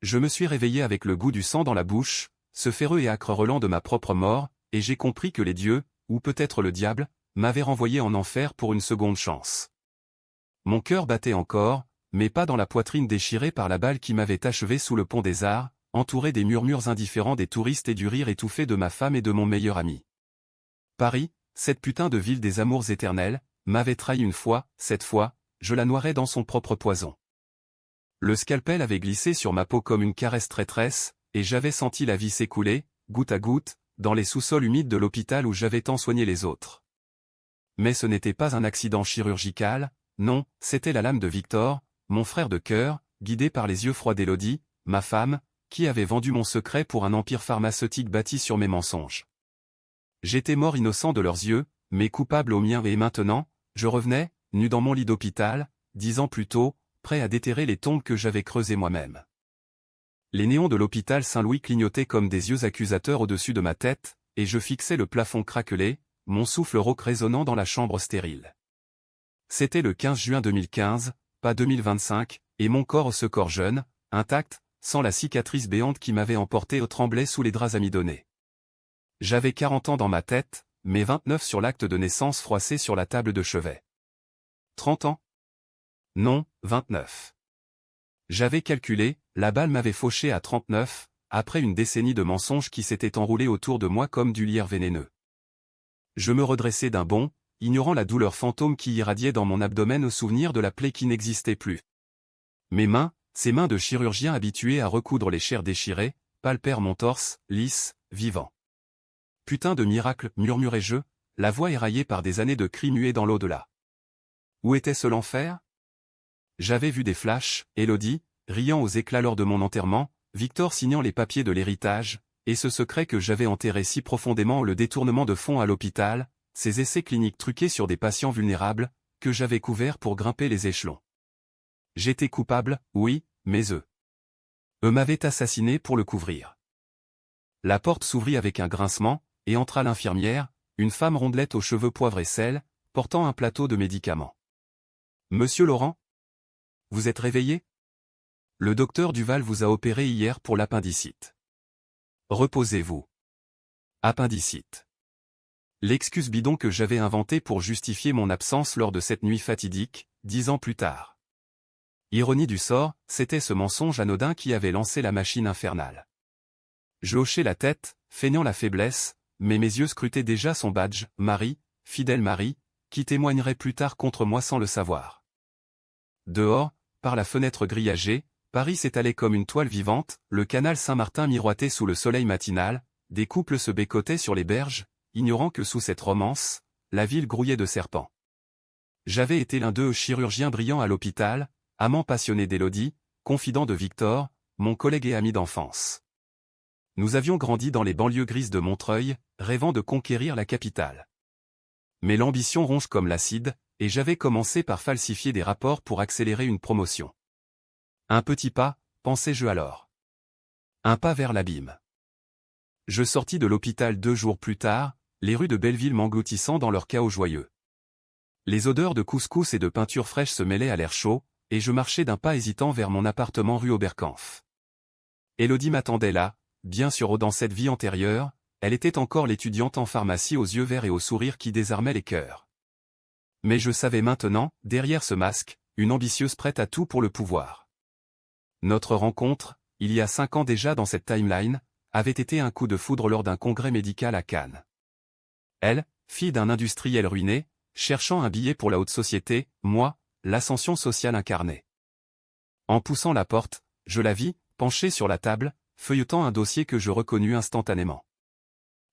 Je me suis réveillé avec le goût du sang dans la bouche, ce féreux et âcre relent de ma propre mort, et j'ai compris que les dieux, ou peut-être le diable, m'avaient renvoyé en enfer pour une seconde chance. Mon cœur battait encore, mais pas dans la poitrine déchirée par la balle qui m'avait achevé sous le pont des Arts, entouré des murmures indifférents des touristes et du rire étouffé de ma femme et de mon meilleur ami. Paris, cette putain de ville des amours éternels, m'avait trahi une fois, cette fois, je la noierais dans son propre poison. Le scalpel avait glissé sur ma peau comme une caresse traîtresse, et j'avais senti la vie s'écouler, goutte à goutte, dans les sous-sols humides de l'hôpital où j'avais tant soigné les autres. Mais ce n'était pas un accident chirurgical, non, c'était la lame de Victor, mon frère de cœur, guidé par les yeux froids d'Élodie, ma femme, qui avait vendu mon secret pour un empire pharmaceutique bâti sur mes mensonges. J'étais mort innocent de leurs yeux, mais coupable aux miens et maintenant, je revenais, nu dans mon lit d'hôpital, 10 ans plus tôt, prêt à déterrer les tombes que j'avais creusées moi-même. Les néons de l'hôpital Saint-Louis clignotaient comme des yeux accusateurs au-dessus de ma tête, et je fixais le plafond craquelé, mon souffle rauque résonnant dans la chambre stérile. C'était le 15 juin 2015, pas 2025, et mon corps, ce corps jeune, intact, sans la cicatrice béante qui m'avait emporté, tremblait sous les draps amidonnés. J'avais 40 ans dans ma tête, mais 29 sur l'acte de naissance froissé sur la table de chevet. 30 ans? Non, 29. J'avais calculé, la balle m'avait fauché à 39, après une décennie de mensonges qui s'étaient enroulés autour de moi comme du lierre vénéneux. Je me redressai d'un bond, ignorant la douleur fantôme qui irradiait dans mon abdomen au souvenir de la plaie qui n'existait plus. Mes mains, ces mains de chirurgien habitués à recoudre les chairs déchirées, palpèrent mon torse, lisse, vivant. Putain de miracle, murmurai-je, la voix éraillée par des années de cris muets dans l'au-delà. Où était-ce l'enfer? J'avais vu des flashs, Élodie, riant aux éclats lors de mon enterrement, Victor signant les papiers de l'héritage, et ce secret que j'avais enterré si profondément, le détournement de fonds à l'hôpital, ces essais cliniques truqués sur des patients vulnérables, que j'avais couverts pour grimper les échelons. J'étais coupable, oui, mais eux m'avaient assassiné pour le couvrir. La porte s'ouvrit avec un grincement, et entra l'infirmière, une femme rondelette aux cheveux poivre et sel, portant un plateau de médicaments. Monsieur Laurent? Vous êtes réveillé? Le docteur Duval vous a opéré hier pour l'appendicite. Reposez-vous. Appendicite. L'excuse bidon que j'avais inventée pour justifier mon absence lors de cette nuit fatidique, 10 ans plus tard. Ironie du sort, c'était ce mensonge anodin qui avait lancé la machine infernale. Je hochai la tête, feignant la faiblesse, mais mes yeux scrutaient déjà son badge, Marie, fidèle Marie, qui témoignerait plus tard contre moi sans le savoir. Dehors, par la fenêtre grillagée, Paris s'étalait comme une toile vivante, le canal Saint-Martin miroitait sous le soleil matinal, des couples se bécotaient sur les berges, ignorant que sous cette romance, la ville grouillait de serpents. J'avais été l'un d'eux, chirurgien brillant à l'hôpital, amant passionné d'Élodie, confident de Victor, mon collègue et ami d'enfance. Nous avions grandi dans les banlieues grises de Montreuil, rêvant de conquérir la capitale. Mais l'ambition ronge comme l'acide, et j'avais commencé par falsifier des rapports pour accélérer une promotion. Un petit pas, pensai-je alors. Un pas vers l'abîme. Je sortis de l'hôpital 2 jours plus tard, les rues de Belleville m'engloutissant dans leur chaos joyeux. Les odeurs de couscous et de peinture fraîche se mêlaient à l'air chaud, et je marchais d'un pas hésitant vers mon appartement rue Oberkampf. Élodie m'attendait là, bien sûr dans cette vie antérieure, elle était encore l'étudiante en pharmacie aux yeux verts et au sourire qui désarmait les cœurs. Mais je savais maintenant, derrière ce masque, une ambitieuse prête à tout pour le pouvoir. Notre rencontre, il y a 5 ans déjà dans cette timeline, avait été un coup de foudre lors d'un congrès médical à Cannes. Elle, fille d'un industriel ruiné, cherchant un billet pour la haute société, moi, l'ascension sociale incarnée. En poussant la porte, je la vis, penchée sur la table, feuilletant un dossier que je reconnus instantanément.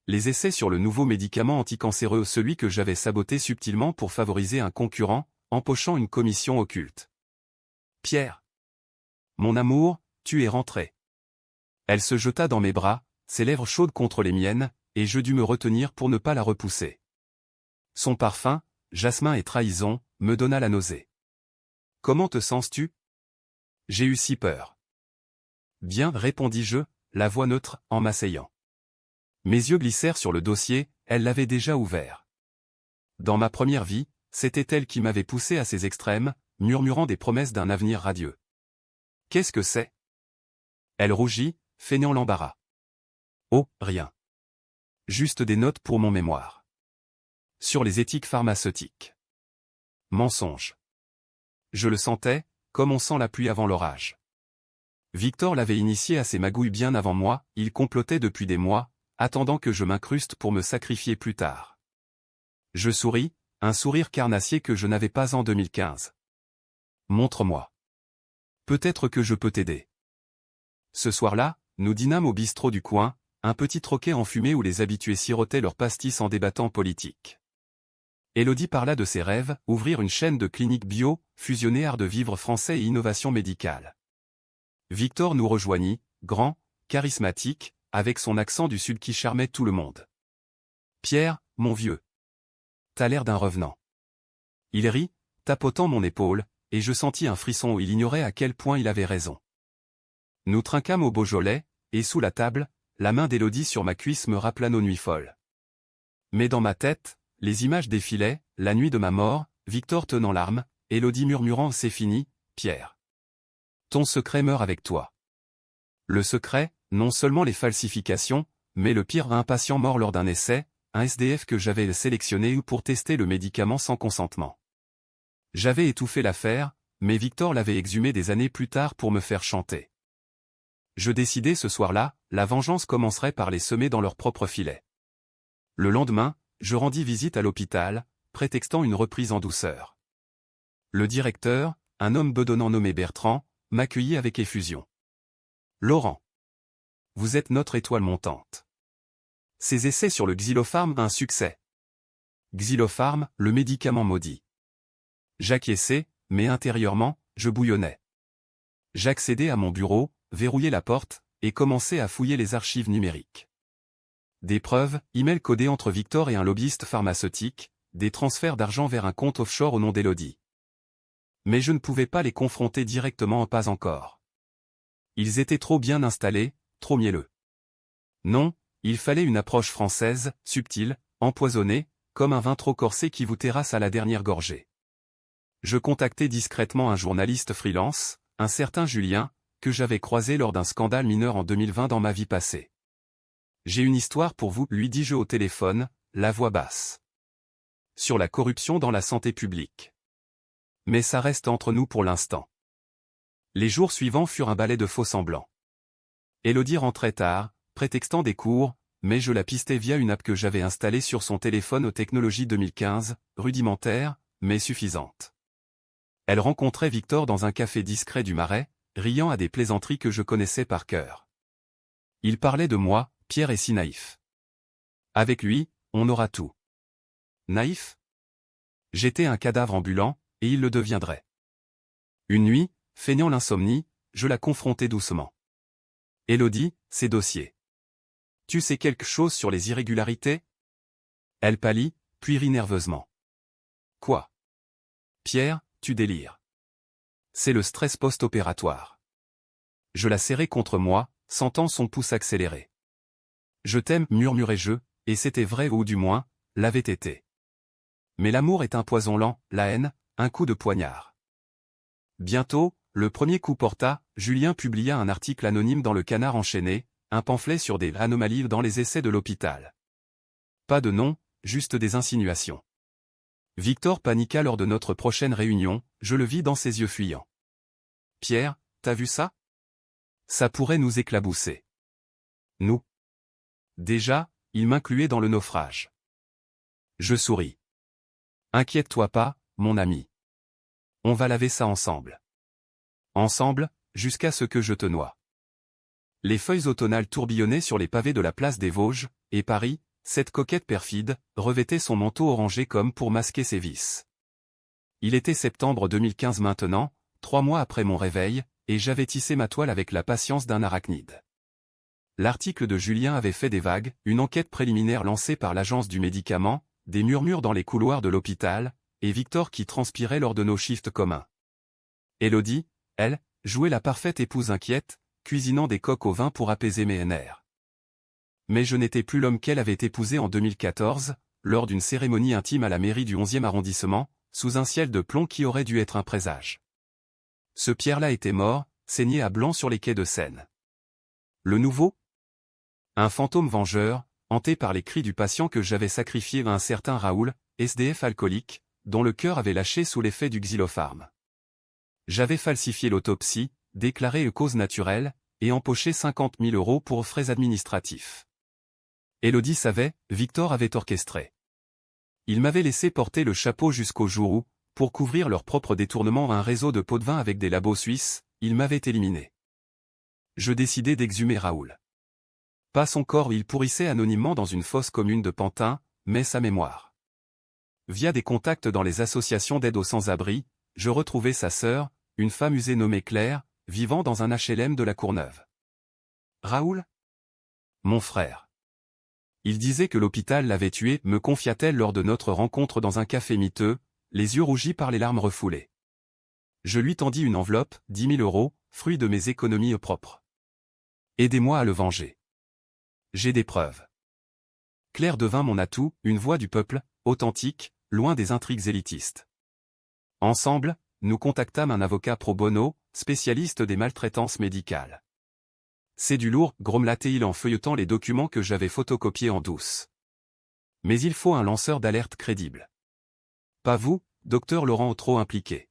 Les essais sur le nouveau médicament anticancéreux, celui que j'avais saboté subtilement pour favoriser un concurrent, empochant une commission occulte. Pierre. Mon amour, tu es rentré. Elle se jeta dans mes bras, ses lèvres chaudes contre les miennes, et je dus me retenir pour ne pas la repousser. Son parfum, jasmin et trahison, me donna la nausée. Comment te sens-tu? J'ai eu si peur. Bien, répondis-je, la voix neutre, en m'asseyant. Mes yeux glissèrent sur le dossier, elle l'avait déjà ouvert. Dans ma première vie, c'était elle qui m'avait poussé à ces extrêmes, murmurant des promesses d'un avenir radieux. Qu'est-ce que c'est? Elle rougit, feignant l'embarras. Oh, rien. Juste des notes pour mon mémoire. Sur les éthiques pharmaceutiques. Mensonge. Je le sentais, comme on sent la pluie avant l'orage. Victor l'avait initié à ces magouilles bien avant moi, il complotait depuis des mois, attendant que je m'incruste pour me sacrifier plus tard. Je souris, un sourire carnassier que je n'avais pas en 2015. Montre-moi. Peut-être que je peux t'aider. Ce soir-là, nous dînâmes au bistrot du coin, un petit troquet enfumé où les habitués sirotaient leurs pastis en débattant politique. Élodie parla de ses rêves, ouvrir une chaîne de cliniques bio, fusionner art de vivre français et innovation médicale. Victor nous rejoignit, grand, charismatique, avec son accent du sud qui charmait tout le monde. Pierre, mon vieux. T'as l'air d'un revenant. Il rit, tapotant mon épaule, et je sentis un frisson où il ignorait à quel point il avait raison. Nous trinquâmes au Beaujolais, et sous la table, la main d'Élodie sur ma cuisse me rappela nos nuits folles. Mais dans ma tête, les images défilaient, la nuit de ma mort, Victor tenant l'arme, Élodie murmurant « C'est fini, Pierre. Ton secret meurt avec toi. » Le secret, non seulement les falsifications, mais le pire un patient mort lors d'un essai, un SDF que j'avais sélectionné pour tester le médicament sans consentement. J'avais étouffé l'affaire, mais Victor l'avait exhumé des années plus tard pour me faire chanter. Je décidai ce soir-là, la vengeance commencerait par les semer dans leur propre filet. Le lendemain, je rendis visite à l'hôpital, prétextant une reprise en douceur. Le directeur, un homme bedonnant nommé Bertrand, m'accueillit avec effusion. Laurent. Vous êtes notre étoile montante. Ces essais sur le Xylopharm un succès. Xylopharm, le médicament maudit. J'acquiesçai, mais intérieurement, je bouillonnais. J'accédai à mon bureau, verrouillai la porte, et commençai à fouiller les archives numériques. Des preuves, emails codés entre Victor et un lobbyiste pharmaceutique, des transferts d'argent vers un compte offshore au nom d'Élodie. Mais je ne pouvais pas les confronter directement, pas encore. Ils étaient trop bien installés, trop mielleux. Non, il fallait une approche française, subtile, empoisonnée, comme un vin trop corsé qui vous terrasse à la dernière gorgée. Je contactai discrètement un journaliste freelance, un certain Julien, que j'avais croisé lors d'un scandale mineur en 2020 dans ma vie passée. J'ai une histoire pour vous, lui dis-je au téléphone, la voix basse. Sur la corruption dans la santé publique. Mais ça reste entre nous pour l'instant. Les jours suivants furent un balai de faux-semblants. Élodie rentrait tard, prétextant des cours, mais je la pistais via une app que j'avais installée sur son téléphone aux technologies 2015, rudimentaire, mais suffisante. Elle rencontrait Victor dans un café discret du Marais, riant à des plaisanteries que je connaissais par cœur. Il parlait de moi, Pierre est si naïf. Avec lui, on aura tout. Naïf? J'étais un cadavre ambulant, et il le deviendrait. Une nuit, feignant l'insomnie, je la confrontai doucement. Élodie, ces dossiers. Tu sais quelque chose sur les irrégularités? Elle pâlit, puis rit nerveusement. Quoi? Pierre, tu délires. C'est le stress post-opératoire. Je la serrai contre moi, sentant son pouce accélérer. Je t'aime, murmurai-je, et c'était vrai ou du moins, l'avait été. Mais l'amour est un poison lent, la haine, un coup de poignard. Bientôt, le premier coup porta, Julien publia un article anonyme dans le Canard enchaîné, un pamphlet sur des anomalies dans les essais de l'hôpital. Pas de nom, juste des insinuations. Victor paniqua lors de notre prochaine réunion, je le vis dans ses yeux fuyants. Pierre, t'as vu ça? Ça pourrait nous éclabousser. Nous. Déjà, il m'incluait dans le naufrage. Je souris. Inquiète-toi pas, mon ami. On va laver ça ensemble. Ensemble, jusqu'à ce que je te noie. Les feuilles automnales tourbillonnaient sur les pavés de la place des Vosges, et Paris, cette coquette perfide, revêtait son manteau orangé comme pour masquer ses vices. Il était septembre 2015 maintenant, 3 mois après mon réveil, et j'avais tissé ma toile avec la patience d'un arachnide. L'article de Julien avait fait des vagues, une enquête préliminaire lancée par l'agence du médicament, des murmures dans les couloirs de l'hôpital, et Victor qui transpirait lors de nos shifts communs. Élodie, elle, jouait la parfaite épouse inquiète, cuisinant des coques au vin pour apaiser mes nerfs. Mais je n'étais plus l'homme qu'elle avait épousé en 2014, lors d'une cérémonie intime à la mairie du 11e arrondissement, sous un ciel de plomb qui aurait dû être un présage. Ce Pierre-là était mort, saigné à blanc sur les quais de Seine. Le nouveau? Un fantôme vengeur, hanté par les cris du patient que j'avais sacrifié à un certain Raoul, SDF alcoolique, dont le cœur avait lâché sous l'effet du xylopharm. J'avais falsifié l'autopsie, déclaré cause naturelle, et empoché 50 000 € pour frais administratifs. Élodie savait, Victor avait orchestré. Il m'avait laissé porter le chapeau jusqu'au jour où, pour couvrir leur propre détournement à un réseau de pots de vin avec des labos suisses, ils m'avaient éliminé. Je décidai d'exhumer Raoul. Pas son corps, il pourrissait anonymement dans une fosse commune de Pantin, mais sa mémoire. Via des contacts dans les associations d'aide aux sans-abri, je retrouvai sa sœur, une femme usée nommée Claire, vivant dans un HLM de la Courneuve. Raoul? Mon frère. Il disait que l'hôpital l'avait tué, me confia-t-elle lors de notre rencontre dans un café miteux, les yeux rougis par les larmes refoulées. Je lui tendis une enveloppe, 10 000 €, fruit de mes économies propres. Aidez-moi à le venger. J'ai des preuves. Claire devint mon atout, une voix du peuple, authentique, loin des intrigues élitistes. Ensemble, nous contactâmes un avocat pro bono, spécialiste des maltraitances médicales. C'est du lourd, grommela-t-il en feuilletant les documents que j'avais photocopiés en douce. Mais il faut un lanceur d'alerte crédible. Pas vous, docteur Laurent, trop impliqué.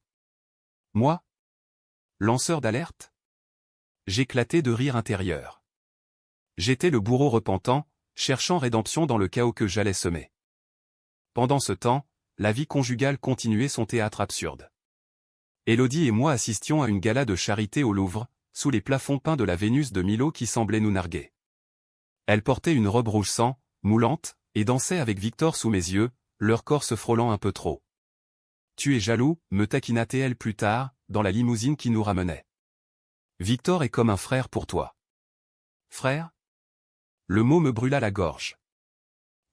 Moi? Lanceur d'alerte? J'éclatai de rire intérieur. J'étais le bourreau repentant, cherchant rédemption dans le chaos que j'allais semer. Pendant ce temps, la vie conjugale continuait son théâtre absurde. Élodie et moi assistions à une gala de charité au Louvre, sous les plafonds peints de la Vénus de Milo qui semblait nous narguer. Elle portait une robe rouge sang, moulante, et dansait avec Victor sous mes yeux, leur corps se frôlant un peu trop. Tu es jaloux, me taquina-t-elle plus tard, dans la limousine qui nous ramenait. Victor est comme un frère pour toi. Frère? Le mot me brûla la gorge.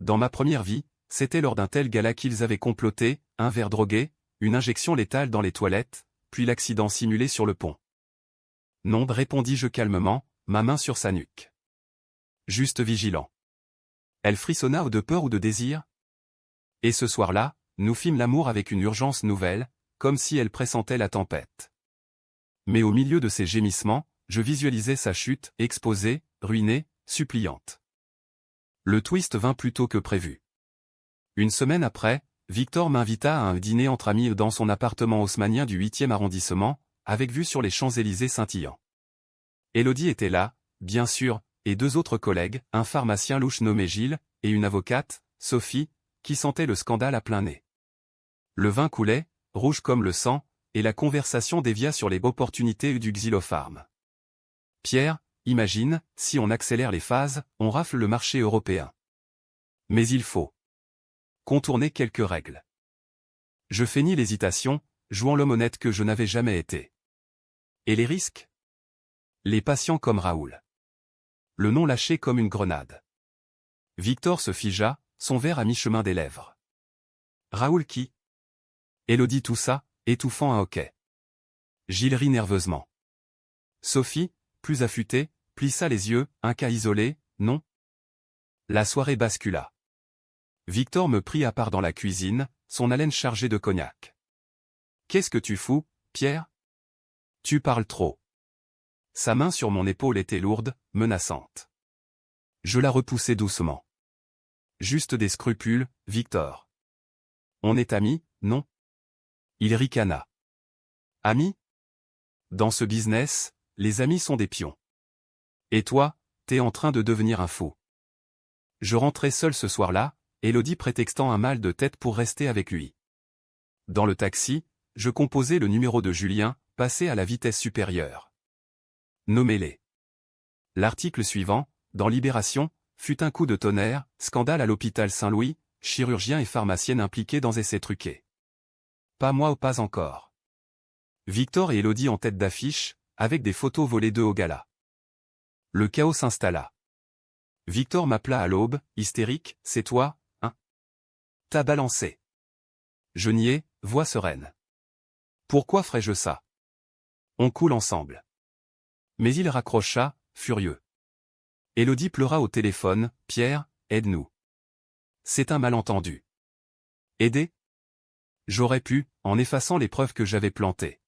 Dans ma première vie, c'était lors d'un tel gala qu'ils avaient comploté, un verre drogué, une injection létale dans les toilettes, puis l'accident simulé sur le pont. Non, répondis-je calmement, ma main sur sa nuque. Juste vigilant. Elle frissonna ou de peur ou de désir. Et ce soir-là, nous fîmes l'amour avec une urgence nouvelle, comme si elle pressentait la tempête. Mais au milieu de ses gémissements, je visualisais sa chute, exposée, ruinée, suppliante. Le twist vint plus tôt que prévu. Une semaine après, Victor m'invita à un dîner entre amis dans son appartement haussmannien du 8e arrondissement, avec vue sur les Champs-Élysées scintillants. Élodie était là, bien sûr, et 2 autres collègues, un pharmacien louche nommé Gilles, et une avocate, Sophie, qui sentait le scandale à plein nez. Le vin coulait, rouge comme le sang, et la conversation dévia sur les opportunités du xylopharm. Pierre, imagine, si on accélère les phases, on rafle le marché européen. Mais il faut contourner quelques règles. Je feignis l'hésitation, jouant l'homme honnête que je n'avais jamais été. Et les risques? Les patients comme Raoul. Le nom lâché comme une grenade. Victor se figea, son verre à mi-chemin des lèvres. Raoul qui? Élodie toussa, étouffant un hoquet. Gilles rit nerveusement. Sophie, plus affûtée, plissa les yeux, un cas isolé, non? La soirée bascula. Victor me prit à part dans la cuisine, son haleine chargée de cognac. Qu'est-ce que tu fous, Pierre? Tu parles trop. Sa main sur mon épaule était lourde, menaçante. Je la repoussai doucement. Juste des scrupules, Victor. On est amis, non? Il ricana. Amis? Dans ce business, les amis sont des pions. Et toi, t'es en train de devenir un fou. Je rentrai seul ce soir-là, Élodie prétextant un mal de tête pour rester avec lui. Dans le taxi, je composai le numéro de Julien, passé à la vitesse supérieure. Nommez-les. L'article suivant, dans Libération, fut un coup de tonnerre, scandale à l'hôpital Saint-Louis, chirurgien et pharmacienne impliqués dans essais truqués. Pas moi ou pas encore. Victor et Élodie en tête d'affiche, avec des photos volées d'eux au gala. Le chaos s'installa. Victor m'appela à l'aube, hystérique, c'est toi, hein? T'as balancé. Je niai, voix sereine. Pourquoi ferais-je ça? On coule ensemble. Mais il raccrocha, furieux. Élodie pleura au téléphone, Pierre, aide-nous. C'est un malentendu. Aider? J'aurais pu, en effaçant les preuves que j'avais plantées.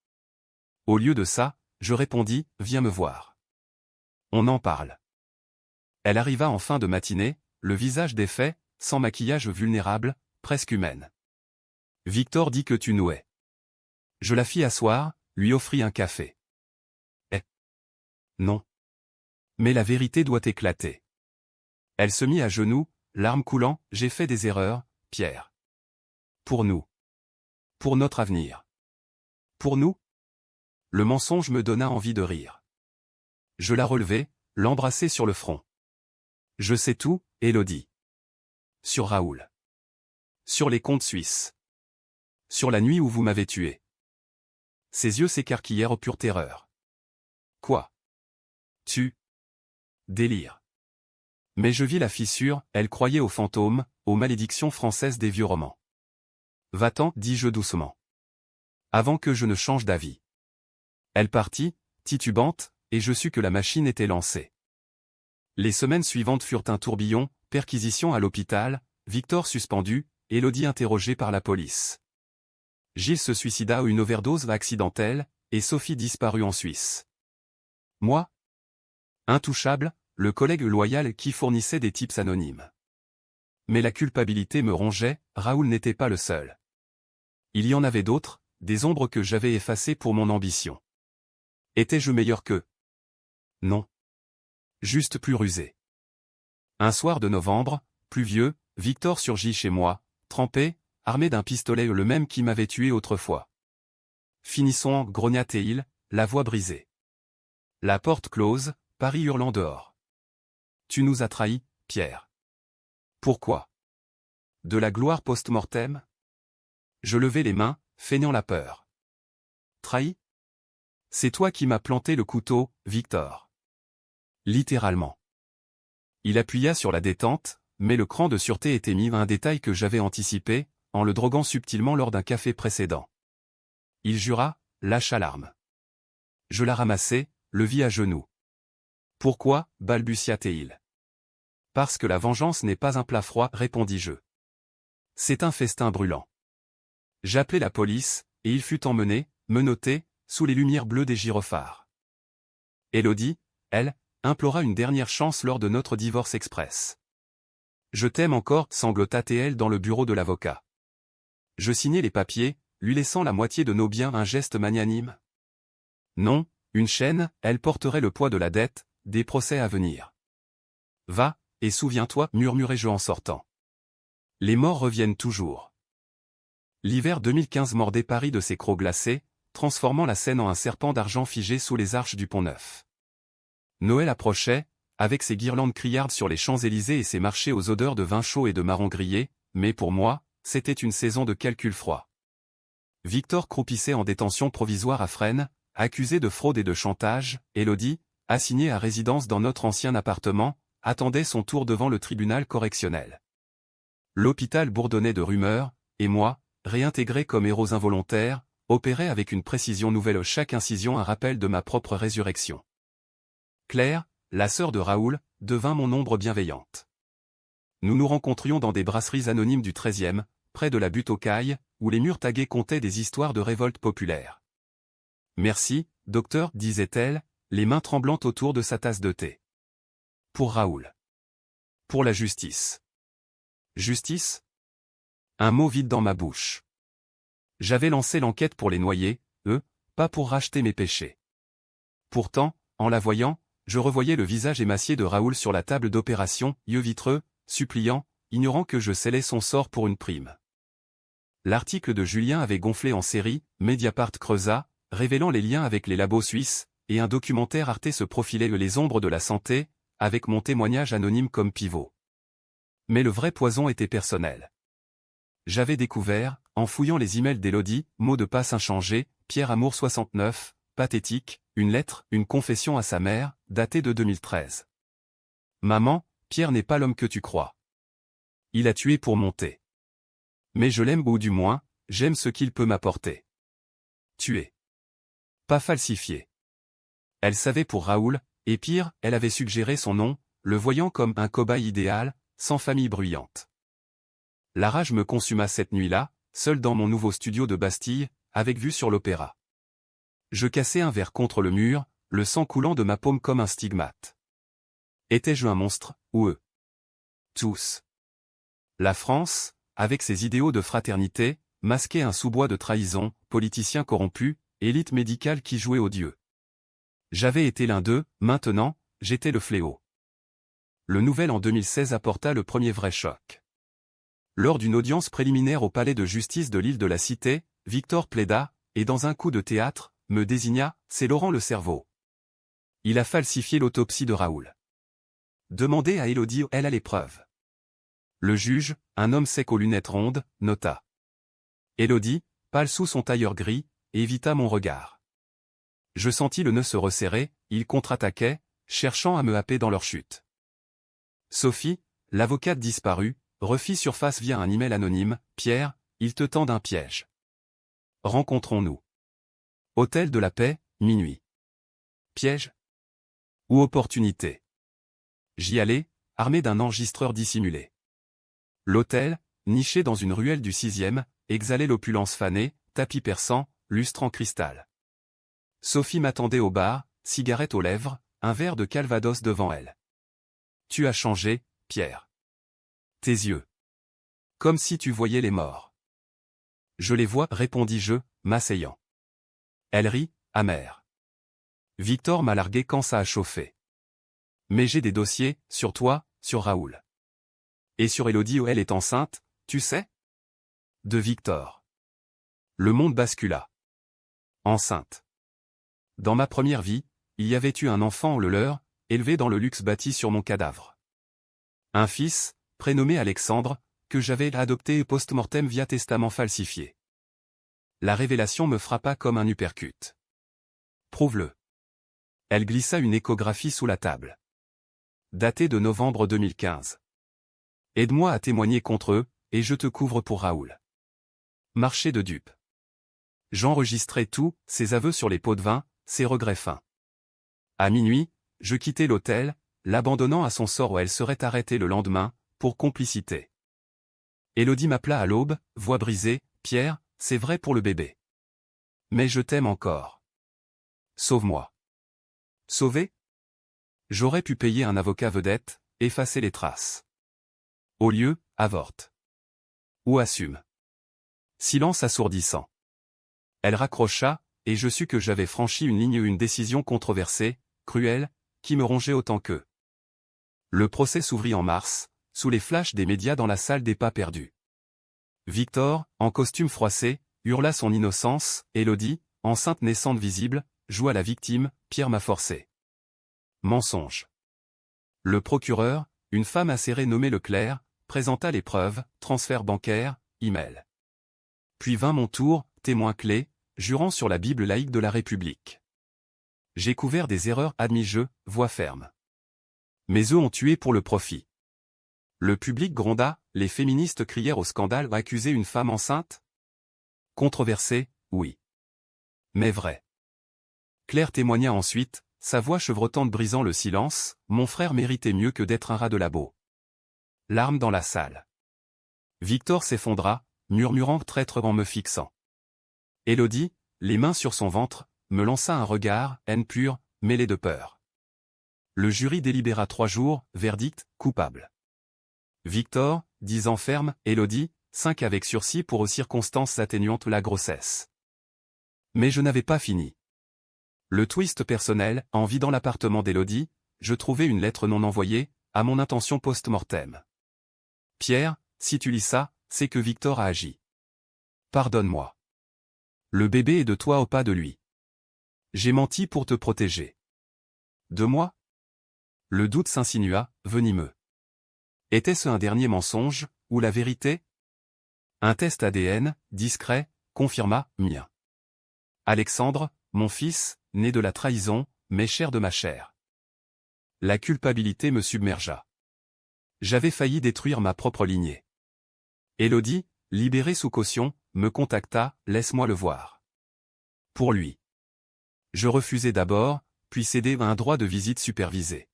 Au lieu de ça, je répondis, viens me voir. On en parle. Elle arriva en fin de matinée, le visage défait, sans maquillage vulnérable, presque humaine. Victor dit que tu nouais. Je la fis asseoir, lui offris un café. Eh. Non. Mais la vérité doit éclater. Elle se mit à genoux, larmes coulant, j'ai fait des erreurs, Pierre. Pour nous. Pour notre avenir. Pour nous? Le mensonge me donna envie de rire. Je la relevai, l'embrassai sur le front. Je sais tout, Élodie. Sur Raoul. Sur les comptes suisses. Sur la nuit où vous m'avez tué. Ses yeux s'écarquillèrent aux pure terreur. Quoi? Tu? Délire. Mais je vis la fissure, elle croyait aux fantômes, aux malédictions françaises des vieux romans. Va-t'en, dis-je doucement. Avant que je ne change d'avis. Elle partit, titubante, et je sus que la machine était lancée. Les semaines suivantes furent un tourbillon, perquisition à l'hôpital, Victor suspendu, Élodie interrogée par la police. Gilles se suicida une overdose accidentelle, et Sophie disparut en Suisse. Moi? Intouchable, le collègue loyal qui fournissait des tips anonymes. Mais la culpabilité me rongeait, Raoul n'était pas le seul. Il y en avait d'autres, des ombres que j'avais effacées pour mon ambition. Étais-je meilleur qu'eux? Non. Juste plus rusé. Un soir de novembre, pluvieux, Victor surgit chez moi, trempé, armé d'un pistolet le même qui m'avait tué autrefois. Finissons, grogna-t-il, la voix brisée. La porte close, Paris hurlant dehors. Tu nous as trahis, Pierre. Pourquoi? De la gloire post-mortem? Je levai les mains, feignant la peur. Trahi? C'est toi qui m'as planté le couteau, Victor. Littéralement. Il appuya sur la détente, mais le cran de sûreté était mis à un détail que j'avais anticipé, en le droguant subtilement lors d'un café précédent. Il jura, lâcha l'arme. Je la ramassai, le vis à genoux. Pourquoi, balbutia-t-il. Parce que la vengeance n'est pas un plat froid, répondis-je. C'est un festin brûlant. J'appelai la police, et il fut emmené, menotté, sous les lumières bleues des gyrophares. Élodie, elle, implora une dernière chance lors de notre divorce express. Je t'aime encore, sanglota-t-elle dans le bureau de l'avocat. Je signai les papiers, lui laissant la moitié de nos biens, un geste magnanime. Non, une chaîne, elle porterait le poids de la dette, des procès à venir. Va, et souviens-toi, murmurai-je en sortant. Les morts reviennent toujours. L'hiver 2015 mordait Paris de ses crocs glacés, transformant la Seine en un serpent d'argent figé sous les arches du Pont-Neuf. Noël approchait, avec ses guirlandes criardes sur les Champs-Élysées et ses marchés aux odeurs de vin chaud et de marrons grillés, mais pour moi, c'était une saison de calcul froid. Victor croupissait en détention provisoire à Fresnes, accusé de fraude et de chantage, Élodie, assignée à résidence dans notre ancien appartement, attendait son tour devant le tribunal correctionnel. L'hôpital bourdonnait de rumeurs, et moi, réintégré comme héros involontaire, opérait avec une précision nouvelle chaque incision un rappel de ma propre résurrection. Claire, la sœur de Raoul, devint mon ombre bienveillante. Nous nous rencontrions dans des brasseries anonymes du 13e, près de la butte aux Cailles, où les murs tagués contaient des histoires de révolte populaire. Merci, docteur, disait-elle, les mains tremblantes autour de sa tasse de thé. Pour Raoul. Pour la justice. Justice? Un mot vide dans ma bouche. J'avais lancé l'enquête pour les noyer, eux, pas pour racheter mes péchés. Pourtant, en la voyant, je revoyais le visage émacié de Raoul sur la table d'opération, yeux vitreux, suppliant, ignorant que je scellais son sort pour une prime. L'article de Julien avait gonflé en série, Mediapart creusa, révélant les liens avec les labos suisses, et un documentaire Arte se profilait les ombres de la santé, avec mon témoignage anonyme comme pivot. Mais le vrai poison était personnel. J'avais découvert, en fouillant les emails d'Élodie, mots de passe inchangés, Pierre Amour 69, pathétique, une lettre, une confession à sa mère, datée de 2013. Maman, Pierre n'est pas l'homme que tu crois. Il a tué pour monter. Mais je l'aime ou du moins, j'aime ce qu'il peut m'apporter. Tuer. Pas falsifié. Elle savait pour Raoul, et pire, elle avait suggéré son nom, le voyant comme un cobaye idéal, sans famille bruyante. La rage me consuma cette nuit-là, seul dans mon nouveau studio de Bastille, avec vue sur l'opéra. Je cassai un verre contre le mur, le sang coulant de ma paume comme un stigmate. Étais-je un monstre, ou eux? Tous. La France, avec ses idéaux de fraternité, masquait un sous-bois de trahison, politiciens corrompus, élite médicale qui jouait aux dieux. J'avais été l'un d'eux, maintenant, j'étais le fléau. Le Nouvel An 2016 apporta le premier vrai choc. Lors d'une audience préliminaire au palais de justice de l'île de la Cité, Victor plaida, et dans un coup de théâtre, me désigna, c'est Laurent le cerveau. Il a falsifié l'autopsie de Raoul. Demandez à Élodie, elle a les preuves. Le juge, un homme sec aux lunettes rondes, nota. Élodie, pâle sous son tailleur gris, évita mon regard. Je sentis le nœud se resserrer, ils contre-attaquaient, cherchant à me happer dans leur chute. Sophie, l'avocate disparue, refit surface via un email anonyme, Pierre, ils te tendent un piège. Rencontrons-nous. Hôtel de la Paix, minuit. Piège? Ou opportunité? J'y allais, armé d'un enregistreur dissimulé. L'hôtel, niché dans une ruelle du 6e, exhalait l'opulence fanée, tapis perçant, lustre en cristal. Sophie m'attendait au bar, cigarette aux lèvres, un verre de Calvados devant elle. Tu as changé, Pierre. Tes yeux. Comme si tu voyais les morts. Je les vois, répondis-je, m'asseyant. Elle rit, amère. Victor m'a largué quand ça a chauffé. Mais j'ai des dossiers, sur toi, sur Raoul. Et sur Élodie où elle est enceinte, tu sais? De Victor. Le monde bascula. Enceinte. Dans ma première vie, il y avait eu un enfant le leur, élevé dans le luxe bâti sur mon cadavre. Un fils, prénommé Alexandre, que j'avais adopté post-mortem via testament falsifié. La révélation me frappa comme un uppercut. Prouve-le. Elle glissa une échographie sous la table. Datée de novembre 2015. Aide-moi à témoigner contre eux, et je te couvre pour Raoul. Marché de dupes. J'enregistrai tout, ses aveux sur les pots de vin, ses regrets fins. À minuit, je quittai l'hôtel, l'abandonnant à son sort où elle serait arrêtée le lendemain, pour complicité. Élodie m'appela à l'aube, voix brisée, Pierre, c'est vrai pour le bébé. Mais je t'aime encore. Sauve-moi. Sauver? J'aurais pu payer un avocat vedette, effacer les traces. Au lieu, avorte. Ou assume. Silence assourdissant. Elle raccrocha, et je sus que j'avais franchi une ligne, une décision controversée, cruelle, qui me rongeait autant qu'eux. Le procès s'ouvrit en mars, sous les flashs des médias dans la salle des pas perdus. Victor, en costume froissé, hurla son innocence, Élodie, enceinte naissante visible, joua la victime, Pierre m'a forcé. Mensonge. Le procureur, une femme acérée nommée Leclerc, présenta les preuves, transfert bancaire, email. Puis vint mon tour, témoin clé, jurant sur la Bible laïque de la République. J'ai couvert des erreurs, admis-je, voix ferme. Mes œufs ont tué pour le profit. Le public gronda, les féministes crièrent au scandale, accuser une femme enceinte? Controversé, oui. Mais vrai. Claire témoigna ensuite, sa voix chevrotante brisant le silence, mon frère méritait mieux que d'être un rat de labo. Larmes dans la salle. Victor s'effondra, murmurant traître en me fixant. Élodie, les mains sur son ventre, me lança un regard, haine pure, mêlée de peur. Le jury délibéra 3 jours, verdict, coupable. Victor, 10 ans ferme, Élodie, 5 avec sursis pour aux circonstances atténuantes la grossesse. Mais je n'avais pas fini. Le twist personnel, en vidant l'appartement d'Élodie, je trouvai une lettre non envoyée, à mon intention post-mortem. Pierre, si tu lis ça, c'est que Victor a agi. Pardonne-moi. Le bébé est de toi ou pas de lui. J'ai menti pour te protéger. De moi? Le doute s'insinua, venimeux. Était-ce un dernier mensonge, ou la vérité? Un test ADN, discret, confirma, mien. Alexandre, mon fils, né de la trahison, mais cher de ma chair. La culpabilité me submergea. J'avais failli détruire ma propre lignée. Élodie, libérée sous caution, me contacta, laisse-moi le voir. Pour lui. Je refusai d'abord, puis cédai à un droit de visite supervisé.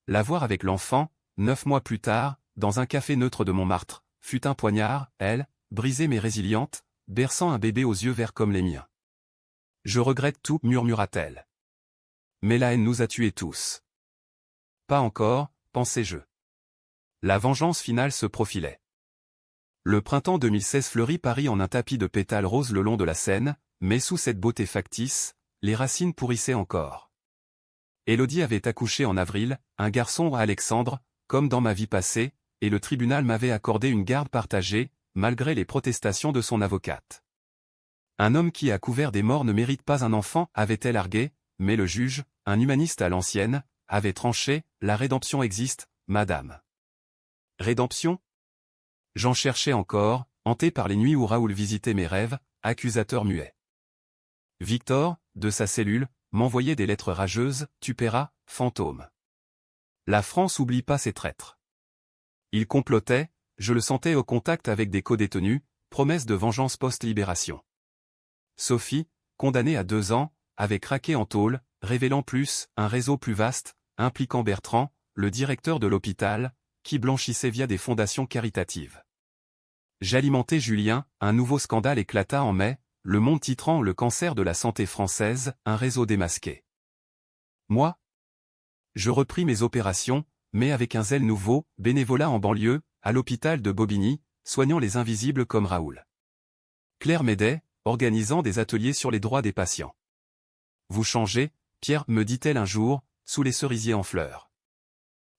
La voir avec l'enfant, 9 mois plus tard, dans un café neutre de Montmartre, fut un poignard, elle, brisée mais résiliente, berçant un bébé aux yeux verts comme les miens. Je regrette tout, murmura-t-elle. Mais la haine nous a tués tous. Pas encore, pensais-je. La vengeance finale se profilait. Le printemps 2016 fleurit Paris en un tapis de pétales roses le long de la Seine, mais sous cette beauté factice, les racines pourrissaient encore. Élodie avait accouché en avril, un garçon à Alexandre, comme dans ma vie passée, et le tribunal m'avait accordé une garde partagée, malgré les protestations de son avocate. Un homme qui a couvert des morts ne mérite pas un enfant, avait-elle argué, mais le juge, un humaniste à l'ancienne, avait tranché, la rédemption existe, madame. Rédemption ? J'en cherchais encore, hanté par les nuits où Raoul visitait mes rêves, accusateur muet. Victor, de sa cellule, m'envoyait des lettres rageuses, tu paieras, fantôme. La France oublie pas ses traîtres. Il complotait, je le sentais au contact avec des codétenus, promesse de vengeance post-libération. Sophie, condamnée à 2 ans, avait craqué en tôle, révélant un réseau plus vaste, impliquant Bertrand, le directeur de l'hôpital, qui blanchissait via des fondations caritatives. J'alimentais Julien, un nouveau scandale éclata en mai, Le Monde titrant Le cancer de la santé française, un réseau démasqué. Moi, je repris mes opérations, mais avec un zèle nouveau, bénévolat en banlieue, à l'hôpital de Bobigny, soignant les invisibles comme Raoul. Claire m'aidait, organisant des ateliers sur les droits des patients. Vous changez, Pierre, me dit-elle un jour, sous les cerisiers en fleurs.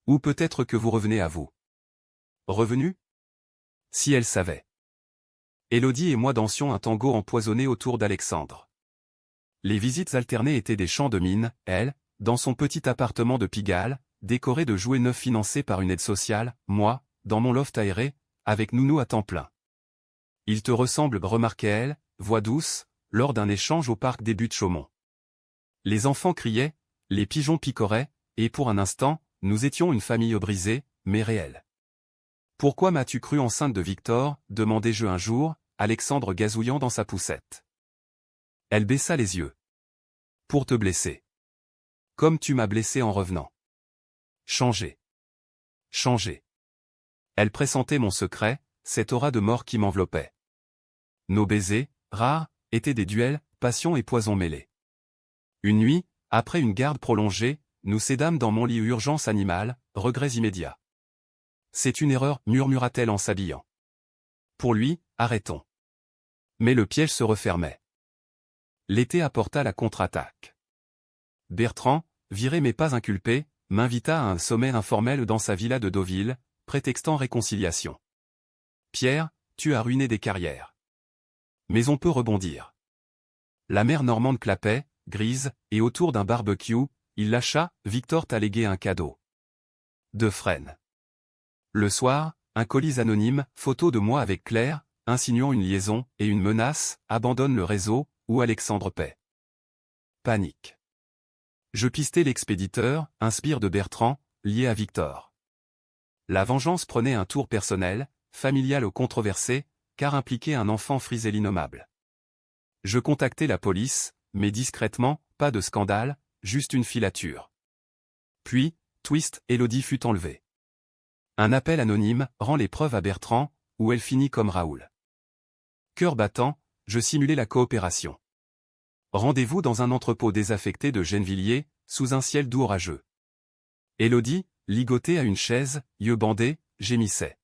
Ou peut-être que vous revenez à vous. Revenu ? Si elle savait. Élodie et moi dansions un tango empoisonné autour d'Alexandre. Les visites alternées étaient des champs de mine, elle, dans son petit appartement de Pigalle, décoré de jouets neufs financés par une aide sociale, moi, dans mon loft aéré, avec nounou à temps plein. Il te ressemble, remarquait-elle, voix douce, lors d'un échange au parc des Buttes-Chaumont. Les enfants criaient, les pigeons picoraient, et pour un instant, nous étions une famille brisée, mais réelle. Pourquoi m'as-tu cru enceinte de Victor, demandai-je un jour, Alexandre gazouillant dans sa poussette. Elle baissa les yeux. Pour te blesser. Comme tu m'as blessé en revenant. Changer. Changer. Elle pressentait mon secret, cette aura de mort qui m'enveloppait. Nos baisers, rares, étaient des duels, passion et poison mêlés. Une nuit, après une garde prolongée, nous cédâmes dans mon lit urgence animale, regrets immédiats. C'est une erreur, murmura-t-elle en s'habillant. Pour lui, arrêtons. Mais le piège se refermait. L'été apporta la contre-attaque. Bertrand, viré mais pas inculpé, m'invita à un sommet informel dans sa villa de Deauville, prétextant réconciliation. Pierre, tu as ruiné des carrières. Mais on peut rebondir. La mer normande clapait, grise, et autour d'un barbecue, il lâcha, Victor t'a légué un cadeau. De Fresnes. Le soir, un colis anonyme, photo de moi avec Claire, insinuant une liaison, et une menace, abandonne le réseau, ou Alexandre paie. Panique. Je pistais l'expéditeur, inspire de Bertrand, lié à Victor. La vengeance prenait un tour personnel, familial ou controversé, car impliquait un enfant frisé l'innommable. Je contactai la police, mais discrètement, pas de scandale, juste une filature. Puis, twist, Élodie fut enlevée. Un appel anonyme rend les preuves à Bertrand, où elle finit comme Raoul. Cœur battant, je simulai la coopération. Rendez-vous dans un entrepôt désaffecté de Gennevilliers, sous un ciel doux orageux. Élodie, ligotée à une chaise, yeux bandés, gémissait.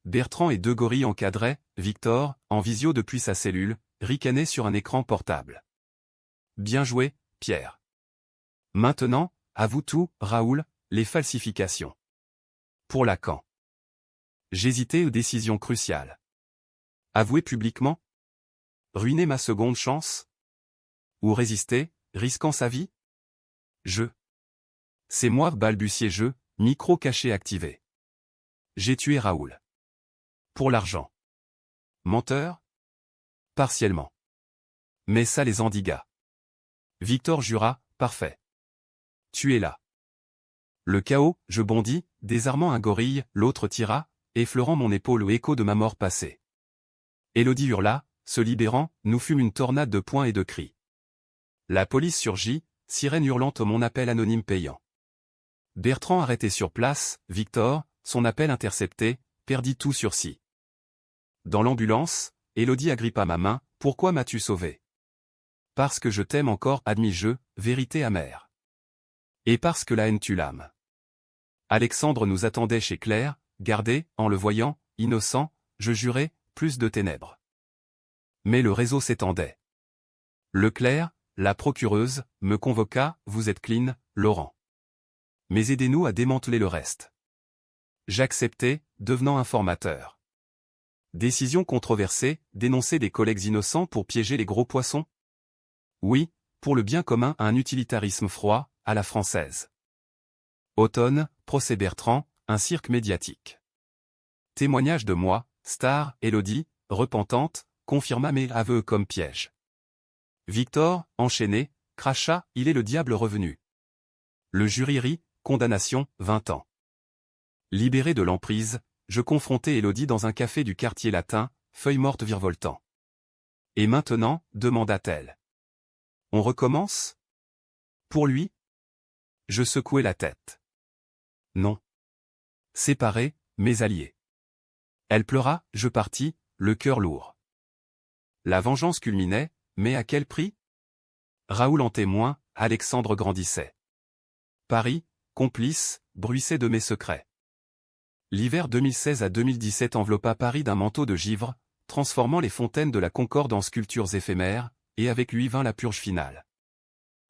Bertrand et 2 gorilles encadraient, Victor, en visio depuis sa cellule, ricanait sur un écran portable. Bien joué, Pierre. Maintenant, avoue tout, Raoul, les falsifications. Pour Lacan. J'hésitais aux décisions cruciales. Avouer publiquement ? Ruiner ma seconde chance ? Ou résister, risquant sa vie ? C'est moi, balbutiai-je, micro caché activé. J'ai tué Raoul. Pour l'argent. Menteur ? Partiellement. Mais ça les endigua. Victor jura, parfait. Tuez-la. Le chaos, je bondis, désarmant un gorille, l'autre tira, effleurant mon épaule au écho de ma mort passée. Élodie hurla, se libérant, nous fûmes une tornade de poings et de cris. La police surgit, sirène hurlante mon appel anonyme payant. Bertrand arrêté sur place, Victor, son appel intercepté, perdit tout sursis. Dans l'ambulance, Élodie agrippa ma main, pourquoi m'as-tu sauvé ? Parce que je t'aime encore, admis-je, vérité amère. Et parce que la haine tue l'âme. Alexandre nous attendait chez Claire, gardé, en le voyant, innocent, je jurais, plus de ténèbres. Mais le réseau s'étendait. Leclerc, la procureuse, me convoqua, vous êtes clean, Laurent. Mais aidez-nous à démanteler le reste. J'acceptais, devenant informateur. Décision controversée, dénoncer des collègues innocents pour piéger les gros poissons? Oui, pour le bien commun, un utilitarisme froid, à la française. Automne, procès Bertrand, un cirque médiatique. Témoignage de moi, star, Élodie, repentante, confirma mes aveux comme piège. Victor, enchaîné, cracha, il est le diable revenu. Le jury rit, condamnation, 20 ans. Libéré de l'emprise, je confrontai Élodie dans un café du quartier latin, feuille morte virevoltant. Et maintenant, demanda-t-elle. On recommence? Pour lui? Je secouai la tête. Non. Séparés, mes alliés. Elle pleura, je partis, le cœur lourd. La vengeance culminait, mais à quel prix? Raoul en témoin, Alexandre grandissait. Paris, complice, bruissait de mes secrets. L'hiver 2016 à 2017 enveloppa Paris d'un manteau de givre, transformant les fontaines de la Concorde en sculptures éphémères, et avec lui vint la purge finale.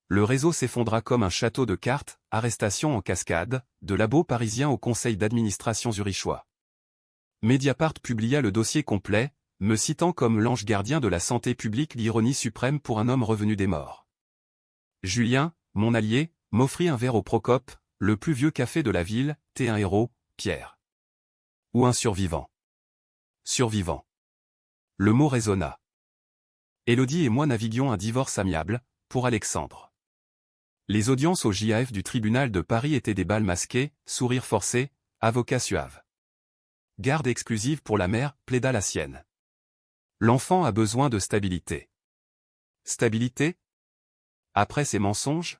Le réseau s'effondra comme un château de cartes, arrestations en cascade, de labos parisiens au conseil d'administration zurichois. Mediapart publia le dossier complet, me citant comme l'ange gardien de la santé publique, l'ironie suprême pour un homme revenu des morts. Julien, mon allié, m'offrit un verre au Procope, le plus vieux café de la ville, t'es un héros, Pierre. Ou un survivant. Survivant. Le mot résonna. Élodie et moi naviguions un divorce amiable, pour Alexandre. Les audiences au JAF du tribunal de Paris étaient des bals masqués, sourires forcés, avocat suave. Garde exclusive pour la mère, plaida la sienne. L'enfant a besoin de stabilité. Stabilité? Après ces mensonges?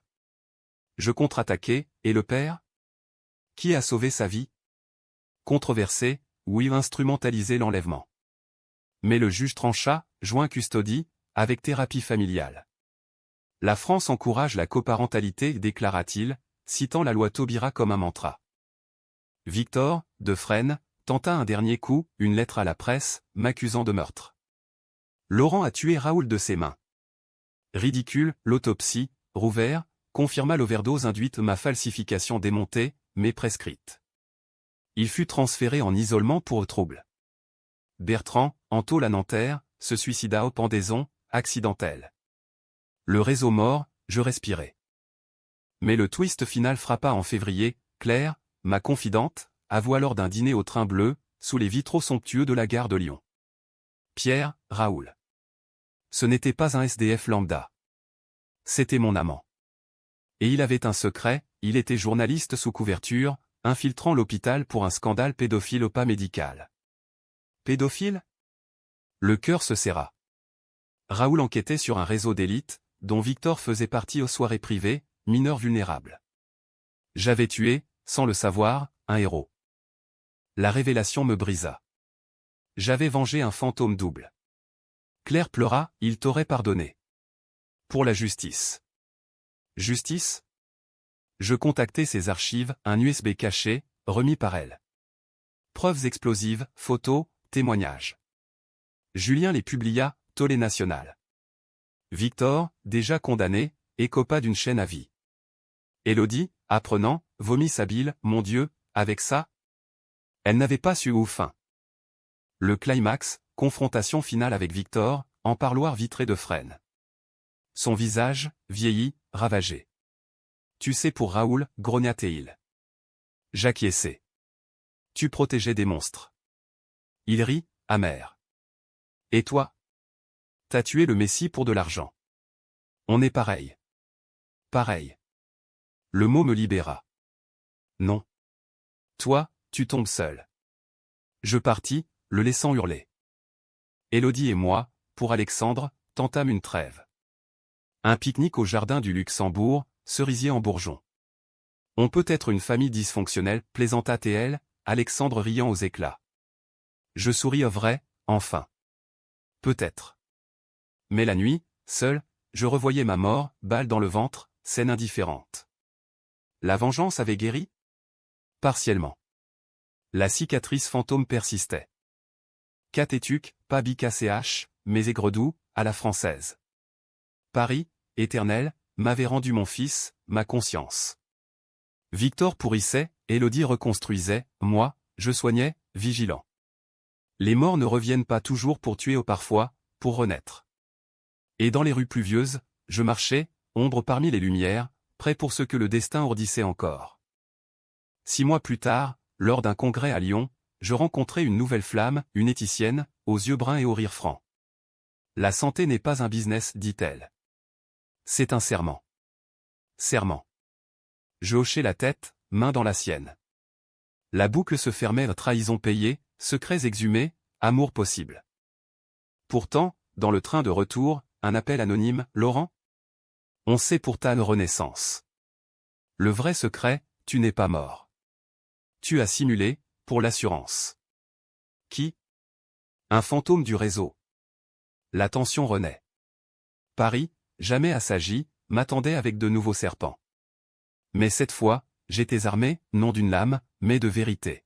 Je contre-attaquai, et le père? Qui a sauvé sa vie? Controversé, oui, instrumentalisé l'enlèvement. Mais le juge trancha, joint custodie, avec thérapie familiale. La France encourage la coparentalité, déclara-t-il, citant la loi Taubira comme un mantra. Victor, de Fresnes, tenta un dernier coup, une lettre à la presse, m'accusant de meurtre. Laurent a tué Raoul de ses mains. Ridicule, l'autopsie, Rouvert, confirma l'overdose induite, ma falsification démontée, mais prescrite. Il fut transféré en isolement pour trouble. Bertrand, en tôle à Nanterre, se suicida au pendaison, accidentelle. Le réseau mort, je respirais. Mais le twist final frappa en février, Claire, ma confidente, avoua lors d'un dîner au train bleu, sous les vitraux somptueux de la gare de Lyon. Pierre, Raoul. Ce n'était pas un SDF lambda. C'était mon amant. Et il avait un secret, il était journaliste sous couverture, infiltrant l'hôpital pour un scandale pédophile au pas médical. Pédophile? Le cœur se serra. Raoul enquêtait sur un réseau d'élite, dont Victor faisait partie aux soirées privées, mineurs vulnérables. J'avais tué, sans le savoir, un héros. La révélation me brisa. J'avais vengé un fantôme double. Claire pleura, il t'aurait pardonné. Pour la justice. Justice? Je contactai ses archives, un USB caché, remis par elle. Preuves explosives, photos, témoignages. Julien les publia, tollé national. Victor, déjà condamné, écopa d'une chaîne à vie. Élodie, apprenant, vomit sa bile, mon Dieu, avec ça? Elle n'avait pas su où fin. Le climax, confrontation finale avec Victor, en parloir vitré de Fresnes. Son visage, vieilli, ravagé. Tu sais pour Raoul, grogna-t-il. J'acquiesçai. Tu protégeais des monstres. Il rit, amer. Et toi? T'as tué le Messie pour de l'argent. On est pareil. Pareil. Le mot me libéra. Non. Toi, tu tombes seul. Je partis, le laissant hurler. Élodie et moi, pour Alexandre, tentâmes une trêve. Un pique-nique au jardin du Luxembourg, cerisier en bourgeon. On peut être une famille dysfonctionnelle, plaisanta TL, Alexandre riant aux éclats. Je souris vrai, enfin. Peut-être. Mais la nuit, seul, je revoyais ma mort, balle dans le ventre, scène indifférente. La vengeance avait guéri? Partiellement. La cicatrice fantôme persistait. Catétuc, pas BKCH, mais aigre-doux, à la française. Paris, éternel, m'avait rendu mon fils, ma conscience. Victor pourrissait, Élodie reconstruisait, moi, je soignais, vigilant. Les morts ne reviennent pas toujours pour tuer ou parfois, pour renaître. Et dans les rues pluvieuses, je marchais, ombre parmi les lumières, prêt pour ce que le destin ourdissait encore. 6 mois plus tard, lors d'un congrès à Lyon, je rencontrai une nouvelle flamme, une éthicienne, aux yeux bruns et au rire franc. La santé n'est pas un business, dit-elle. C'est un serment. Serment. Je hochai la tête, main dans la sienne. La boucle se fermait, trahison payée, secrets exhumés, amour possible. Pourtant, dans le train de retour, un appel anonyme, Laurent ? On sait pour ta renaissance. Le vrai secret, tu n'es pas mort. Tu as simulé, pour l'assurance. Qui ? Un fantôme du réseau. La tension renaît. Paris, jamais assagi, m'attendait avec de nouveaux serpents. Mais cette fois, j'étais armé, non d'une lame, mais de vérité.